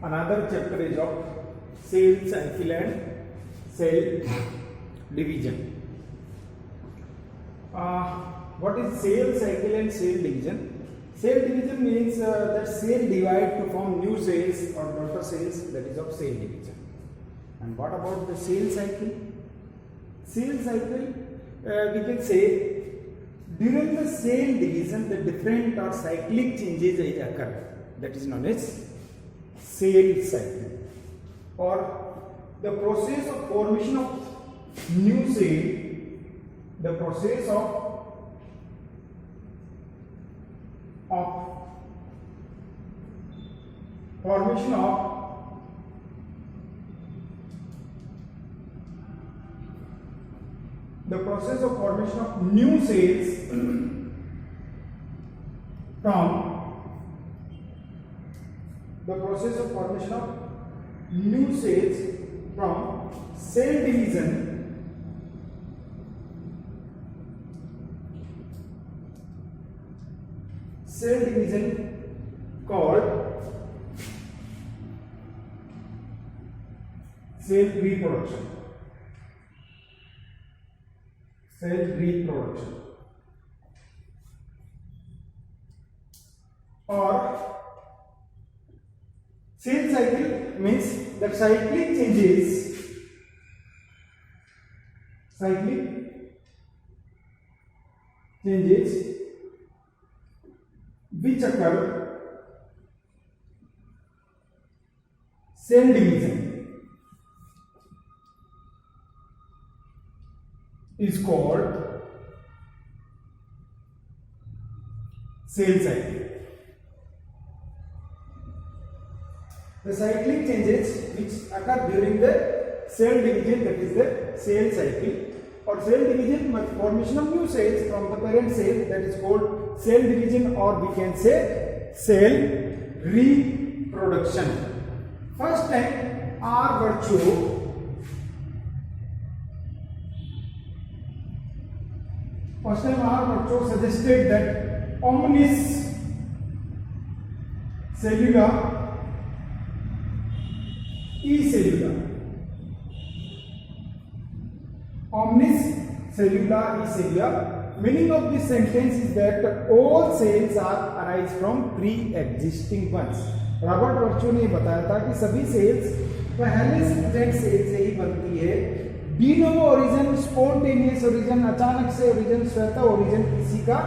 another chapter is of cell cycle and cell division. What is cell cycle and cell division? Cell division means that cell divide to form new cells or daughter cells, that is of cell division. And what about the cell cycle? Cell cycle, we can say during the cell division the different or cyclic changes occur, that is known as cell cycle, or the process of formation of new cell, the process of formation of new cells from cell division called cell reproduction. Or cell cycle means that cyclic changes which occur cell division is called cell cycle. The cyclic changes which occur during the cell division, that is the cell cycle, or cell division formation of new cells from the parent cell, that is called cell division, or we can say cell reproduction. First time R. Virchow suggested that omnis cellula e cellula. Omnis cellula e cellula. Meaning of this sentence is that all cells are arise from pre-existing ones. Robert Virchow ने बताया था कि सभी sales पहले से present cell से ही बनती है. De novo origin, spontaneous origin, अचानक से ओरिजिन, स्वतः ओरिजिन किसी का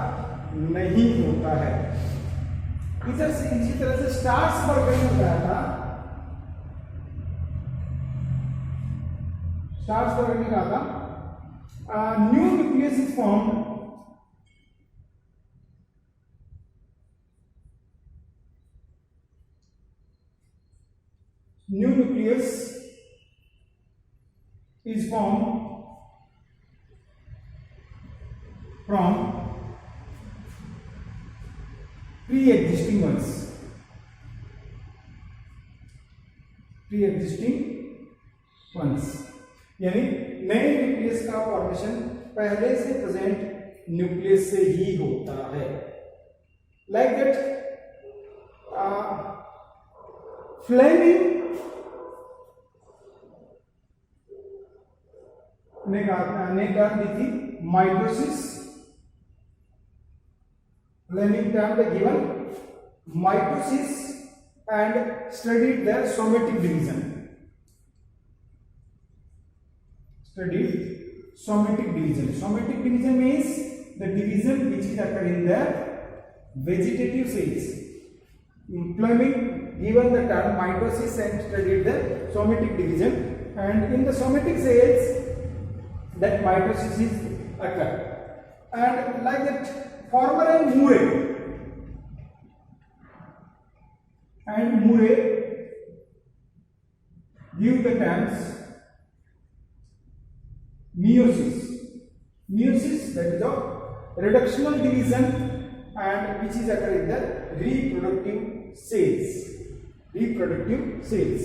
नहीं होता है. इसी तरह से स्टार्सबर्ग ने बताया था, स्टार्सबर्ग ने कहा था new nucleus is formed from pre-existing ones. यानी नए न्यूक्लियस का फॉर्मेशन पहले से प्रेजेंट न्यूक्लियस से ही होता है. लाइक दैट फ्लेमिंग ने कहा दी थी mitosis. Fleming termed the given mitosis and studied the somatic division. Somatic division means the division which is occur in the vegetative cells. Fleming given the term mitosis and studied the somatic division, and in the somatic cells that mitosis is occur. And like that Farmer and Murray give the terms meiosis, that is the reductional division, and which is occur in the reproductive cells.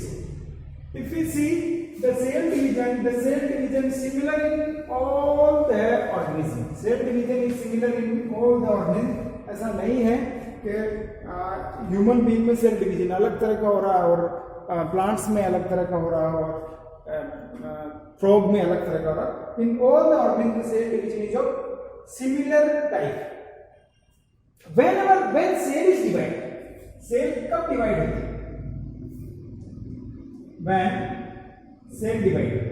If we see the cell division similar in all the organisms. Cell division is similar in all the organisms. ऐसा नहीं है कि human being में cell division अलग तरह का हो रहा है और प्लांट्स में अलग तरह का हो रहा हो, फ्रॉग में अलग तरह का हो रहा, in all the organism cell division is of similar type. when cell is divided, cell कब डिवाइड होती है? when cell divided.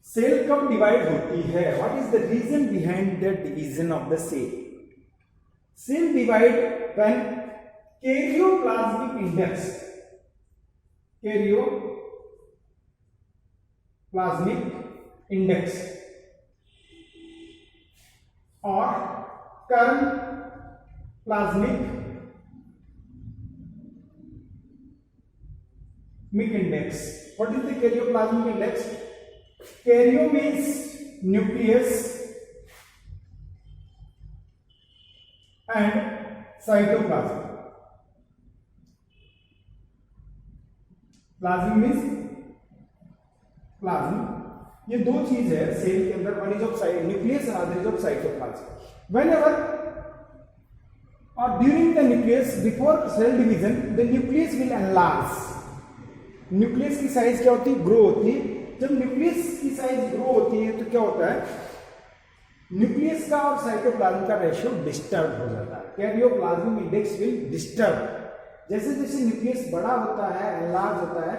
सेल कब डिवाइड होती है? What is the reason behind the division of the cell? Cell divide when karyoplasmic index, karyoplasmic index और कर्म plasmic index. What is the karyoplasmic index? Karyo means nucleus and cytoplasm. Plasm means plasm. ये दो चीज है cell के अंदर. One is of nucleus and other is of cytoplasm. Whenever or during the nucleus, before cell division, the nucleus will enlarge. Nucleus की size क्या होती है? ग्रो होती है. जब न्यूक्लियस की साइज ग्रो होती है तो क्या होता है? न्यूक्लियस का और साइटोप्लाज्म का रेशियो डिस्टर्ब हो जाता है. Karyoplasmic index will disturb. जैसे जैसे न्यूक्लियस बड़ा होता है, एनलार्ज होता है,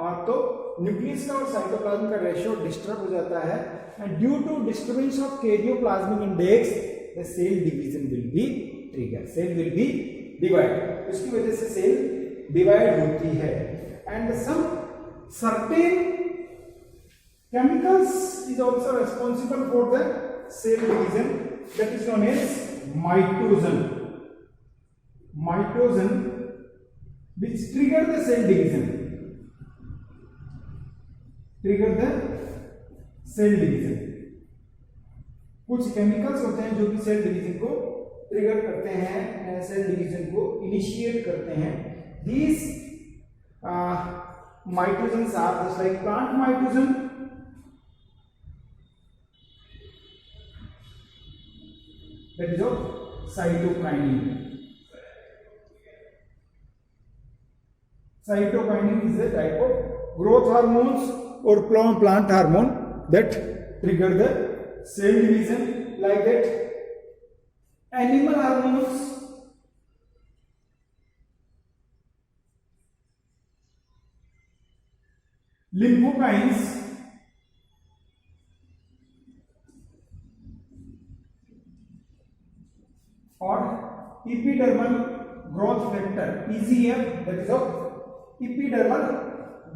और तो न्यूक्लियस का और साइटोप्लाज्म का रेशियो डिस्टर्ब हो जाता है. And due to disturbance of karyoplasmic index the cell division will be trigger. Cell will be divide. उसकी वजह से सेल डिवाइड होती है. And some certain chemicals is also responsible for the cell division, that is known as mitogen. Mitogen which trigger the cell division. Trigger the cell division. कुछ chemicals होते हैं जो कि सेल डिवीजन को trigger करते हैं, सेल डिवीजन को initiate करते हैं. These mitogens are just like plant mitogen, that is of cytokinin. Cytokinin is a type of growth hormones or plant hormone that trigger the cell division. Like that, animal hormones, lymphokines, or epidermal growth factor (EGF), that is of epidermal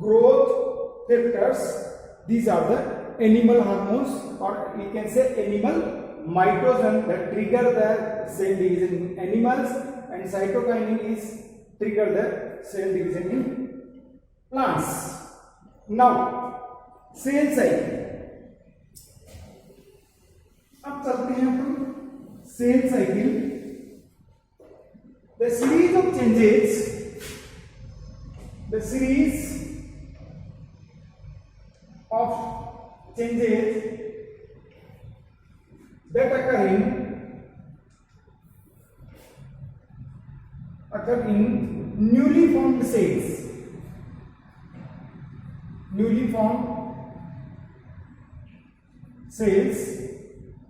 growth factors. These are the animal hormones, or you can say animal mitogen that trigger the cell division in animals, and cytokinin is trigger the cell division in plants. Now, cell cycle. अब चलते हैं अपन cell cycle. The series of changes that occur in newly formed cells,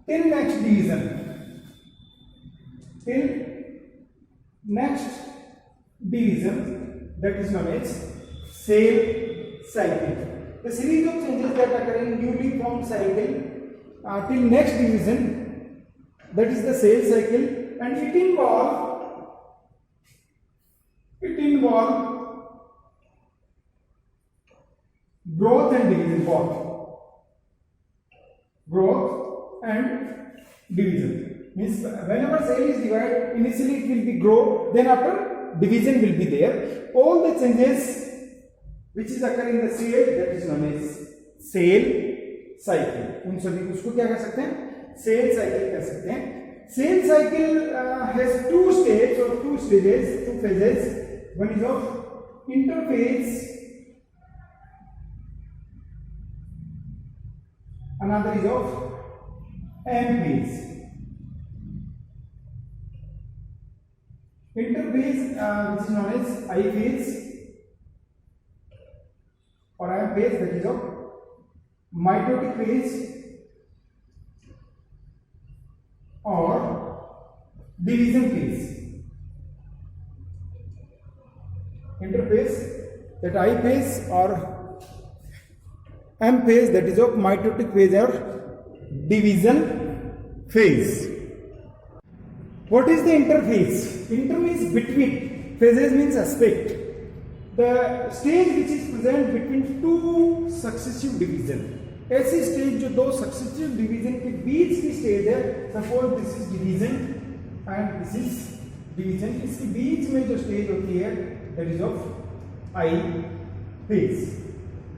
till next division, that is known as cell cycle. The series of changes that occur in newly formed cycle till next division, that is the cell cycle, and it involve growth and division. Growth and division means whenever cell is divided, initially it will be grow, then after division will be there. All the changes which is occur in the cell, that is known as cell cycle. उन सभी उसको क्या कर सकते हैं? Cell cycle कर सकते हैं. Cell cycle has two stages or two phases. One is of interphase, another is of M phase. Interphase which is known as I phase or M phase, that is of mitotic phase or division phase. Interphase, that I phase or M phase, that is of mitotic phase or division phase. What is the interphase? Inter means between, phases means aspect. The stage which is present between two successive division. ऐसी stage जो दो successive division के बीच की stage है, suppose this is division and this is division, इसके बीच में जो stage होती है that is of I phase.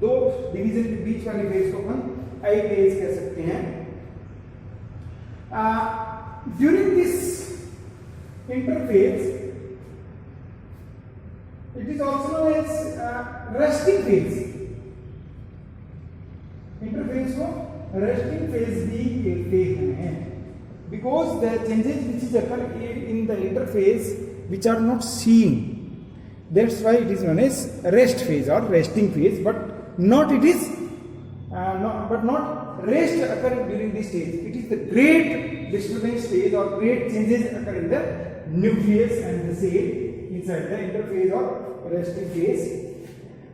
दो डिवीजन के बीच वाले फेज को हम आई फेज कह सकते हैं. During this interphase it is also known as resting phase. Interphase को resting phase भी कहते हैं because the changes which is occur in the interphase which are not seen, that's why it is known as rest phase or resting phase, but not it is not rest occur during this stage. It is the great disturbance stage or great changes occur in the nucleus and the cell inside the interphase or resting phase.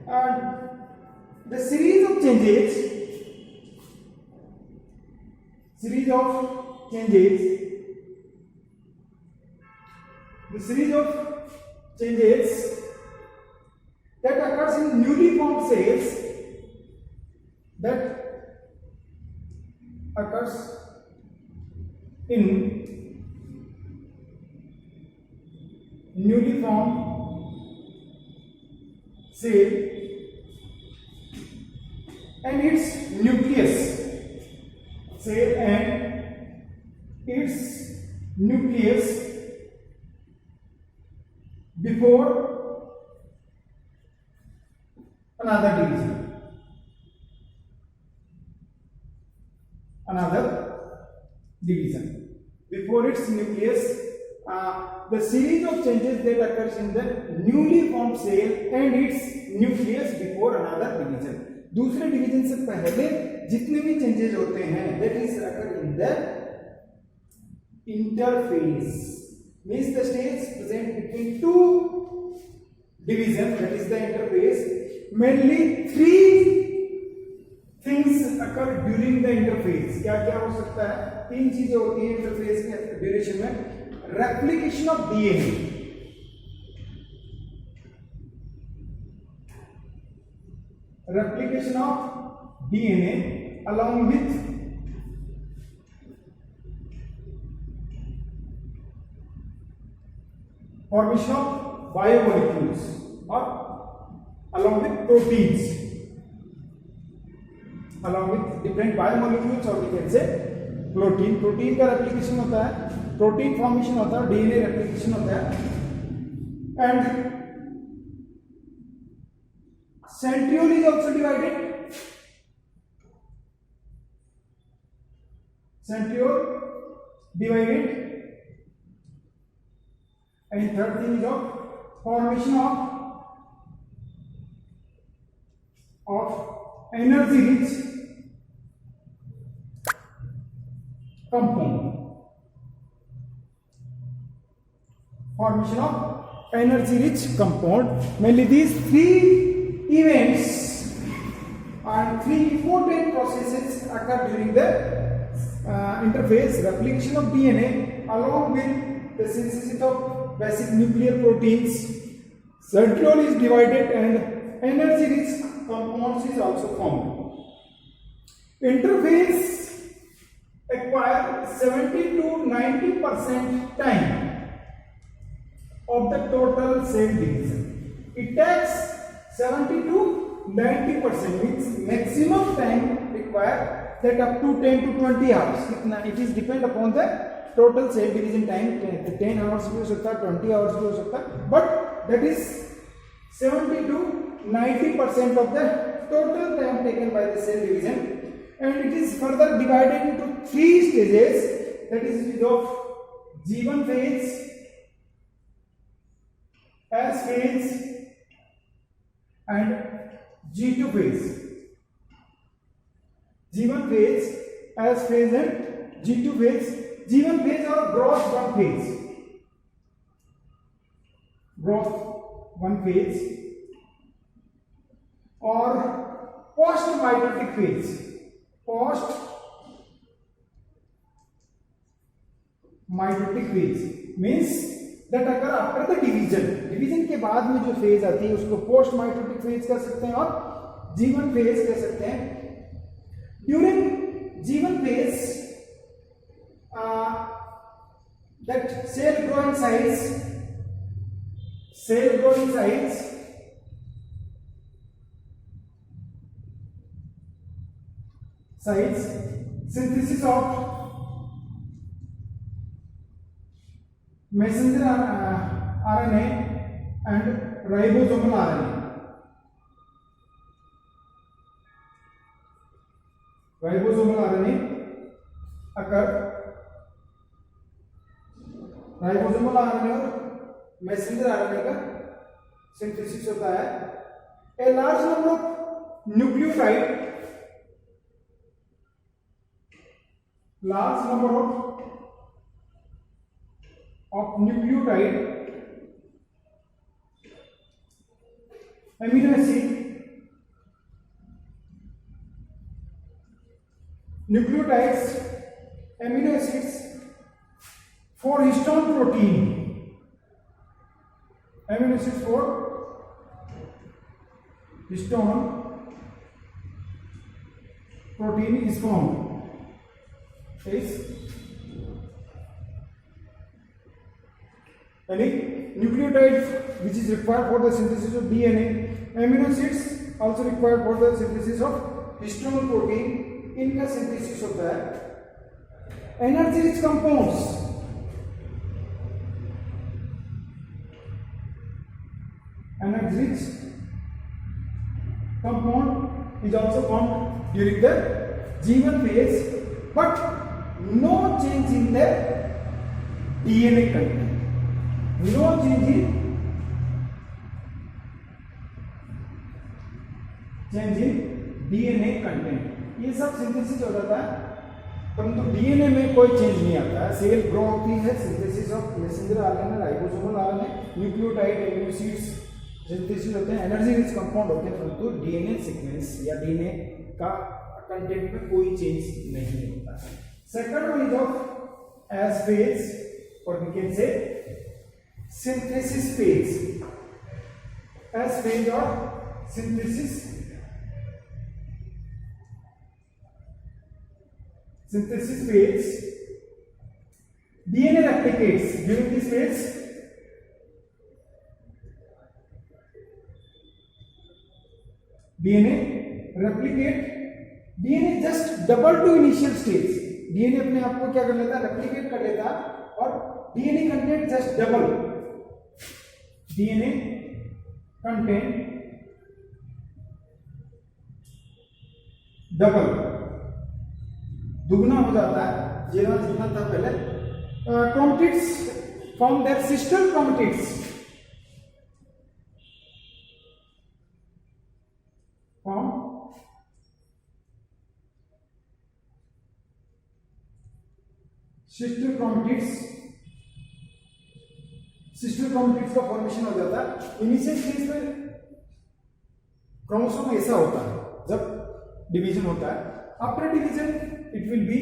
And the series of changes that occurs in newly formed cells, that occurs in newly formed cell and its nucleus, cell and its nucleus before another division. Before its nucleus, the series of changes that occurs in the newly formed cell and its nucleus before another division. दूसरे division से पहले जितने भी changes होते हैं that is occur in the interphase, means the stage present between two divisions, that is the interphase. Mainly three things occur during the interphase. क्या क्या हो सकता है? तीन चीजें होती हैं इंटरफेस के ड्यूरेशन में. Replication of DNA, along with formation of biomolecules or along with proteins, along with different biomolecules or we can say protein का रेप्लिकेशन होता है, प्रोटीन फॉर्मेशन होता है, डीएनए रेप्लिकेशन होता है. And centriole is also divided, and third thing is of formation of energy rich compound, formation of energy rich compound. Mainly these three events and three important processes occur during the interphase: replication of DNA along with the synthesis of basic nuclear proteins. Centriole is divided and energy rich compounds is also formed. Interphase acquire 70 to 90% time of the total cell division. It takes 70 to 90%, means maximum time required that up to 10 to 20 hours. It is depend upon the total cell division time. 10 hours भी हो सकता है, 20 hours भी हो सकता है, but that is 70 to 90% of the total time taken by the cell division. And it is further divided into three stages, that is of G1 phase, phase and G2 phase. G1 phase, S phase and G2 phase. G1 phase or growth one phase. Growth one phase or post mitotic phase. Post mitotic phase means that occur after the division के बाद में जो phase आती है उसको post mitotic phase कह सकते हैं और G1 फेज कह सकते हैं. During G1 phase that cell growing size synthesis of messenger RNA and ribosomal RNA. Ribosomal RNA occur. Ribosomal RNA और मैसेंजर आरएनए का सिंथेसिस होता है. A large number of nucleotide amino acid nucleotides amino acids for histone protein. Amino acids for histone protein is formed. Any nucleotide which is required for the synthesis of DNA. Amino acids also required for the synthesis of histone protein. इनका synthesis होता है. Energy rich compounds. Energy rich compound is also formed during the G1 phase, but no change in the DNA content. No change in DNA content. ये सब synthesis हो जाता है परंतु DNA में कोई चेंज नहीं आता है. सेल ग्रो होती है, synthesis of messenger RNA, ribosomal RNA, nucleotide, amino acids synthesis होते हैं, एनर्जी रिच कंपाउंड होते हैं, परंतु डीएनए सीक्वेंस या डीएनए का कंटेंट में कोई चेंज नहीं होता है. Second one is of S phase और we can say synthesis phase. S phase or synthesis phase. DNA replicates during this phase. DNA just double to initial stage. DNA अपने आप को क्या कर लेता है, रेप्लिकेट कर लेता है और DNA content just double. DNA content double दुगना हो जाता है जितना था पहले. Chromatids form their sister chromatids. Form sister chromatids का फॉर्मेशन हो जाता है. इनिशियल स्टेज में क्रोमोसोम ऐसा होता है जब डिवीजन होता है. After division it will be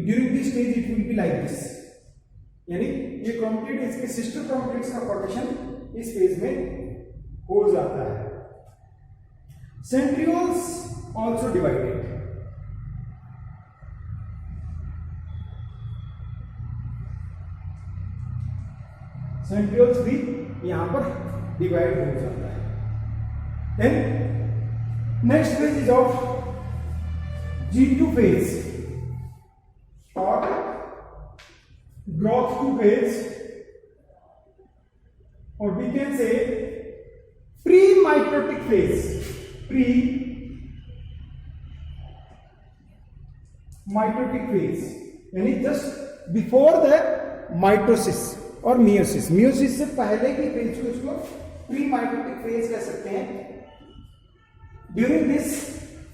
during this stage it will be like this. यानी ये क्रोमेटिड इसके सिस्टर क्रोमेटिड्स का फॉर्मेशन इस फेज में हो जाता है. Centrioles also divided. सेंट्रियोल्स भी यहां पर डिवाइड हो जाता है. Then next phase is of G2 phase or growth 2 phase, or we can say pre-mitotic phase. Pre-mitotic phase यानी just before the mitosis और meiosis. meiosis से पहले की फेज को इसको प्री माइटोटिक फेज कह सकते हैं. During this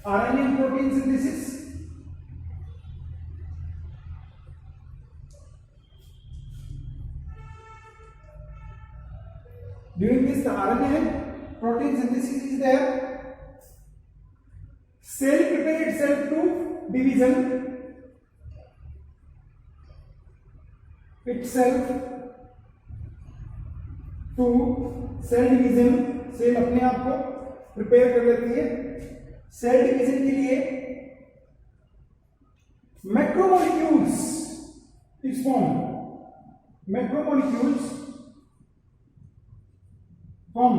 RNA and protein synthesis, during this the RNA and protein synthesis is there. Cell prepare itself to division itself to cell division. Cell अपने आप को प्रिपेयर कर लेती है सेल डिवीजन के लिए. Macromolecules is form. Macromolecules form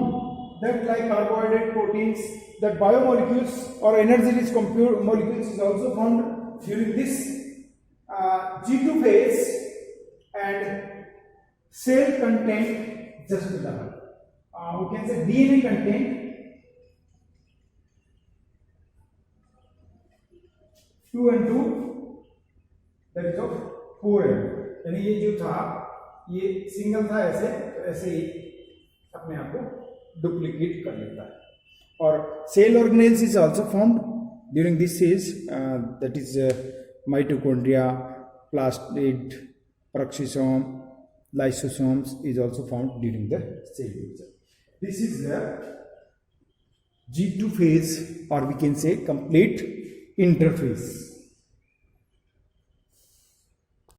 that like carbohydrate, proteins, that biomolecules or energy rich molecules is also formed during this G2 phase, and cell content just double. We can say DNA content 2 and 2, that is of 4n. यानी ये जो था ये single था, ऐसे ही अपने आप को डुप्लीकेट कर लेता है. और cell organelles is also formed during this phase, that is mitochondria, plastid, peroxisome, lysosomes is also formed during the cell division. This is the G2 phase, or we can say complete interphase.